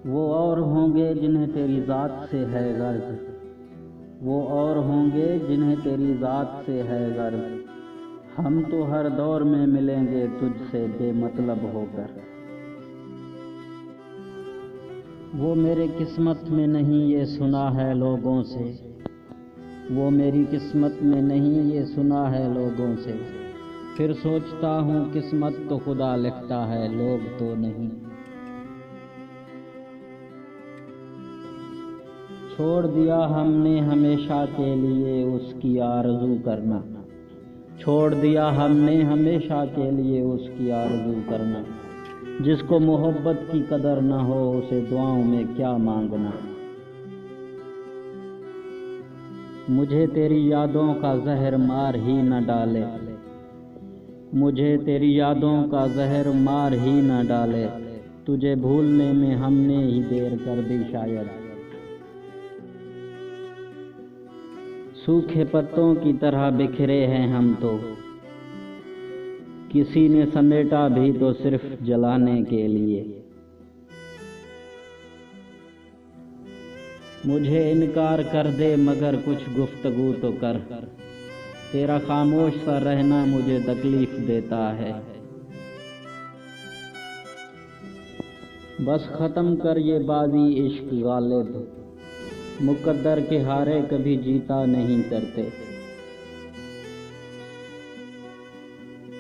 वो और होंगे जिन्हें तेरी ज़ात से है गर्ज, वो और होंगे जिन्हें तेरी ज़ात से है गर्ज। हम तो हर दौर में मिलेंगे तुझसे बेमतलब होकर। वो मेरे किस्मत में नहीं ये सुना है लोगों से, वो मेरी किस्मत में नहीं ये सुना है लोगों से। फिर सोचता हूँ किस्मत तो खुदा लिखता है, लोग तो नहीं। छोड़ दिया हमने हमेशा के लिए उसकी आरज़ू करना, छोड़ दिया हमने हमेशा के लिए उसकी आरज़ू करना। जिसको मोहब्बत की कदर न हो उसे दुआओं में क्या मांगना। मुझे तेरी यादों का जहर मार ही न डाले, मुझे तेरी यादों का जहर मार ही न डाले। तुझे भूलने में हमने ही देर कर दी शायद। सूखे पत्तों की तरह बिखरे हैं हम तो, किसी ने समेटा भी तो सिर्फ जलाने के लिए। मुझे इनकार कर दे मगर कुछ गुफ्तगू तो कर, तेरा खामोश सा रहना मुझे तकलीफ देता है। बस खत्म कर ये बाजी इश्क गालिब, मुकद्दर के हारे कभी जीता नहीं करते।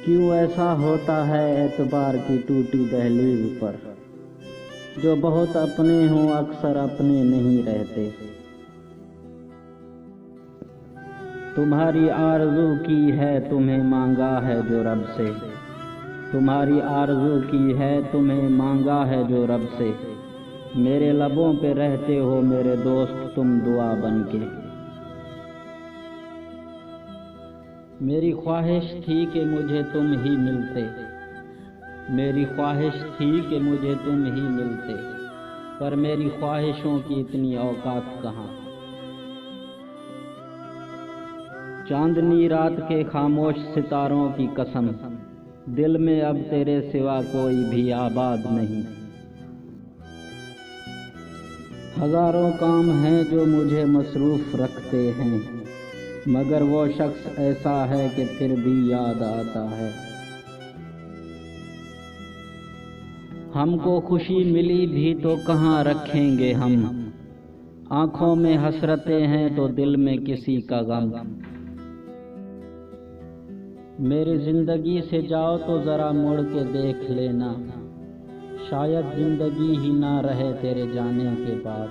क्यों ऐसा होता है एतबार की टूटी दहलीज पर, जो बहुत अपने हों अक्सर अपने नहीं रहते। तुम्हारी आरज़ू की है तुम्हें मांगा है जो रब से, तुम्हारी आरज़ू की है तुम्हें मांगा है जो रब से। मेरे लबों पे रहते हो मेरे दोस्त तुम दुआ बनके। मेरी ख्वाहिश थी कि मुझे तुम ही मिलते, मेरी ख्वाहिश थी कि मुझे तुम ही मिलते, पर मेरी ख्वाहिशों की इतनी औकात कहाँ। चांदनी रात के खामोश सितारों की कसम, दिल में अब तेरे सिवा कोई भी आबाद नहीं। हजारों काम हैं जो मुझे मसरूफ रखते हैं, मगर वो शख्स ऐसा है कि फिर भी याद आता है। हमको खुशी मिली भी तो कहाँ रखेंगे हम, आंखों में हसरतें हैं तो दिल में किसी का गम। मेरी जिंदगी से जाओ तो जरा मुड़ के देख लेना, शायद जिंदगी ही ना रहे तेरे जाने के बाद।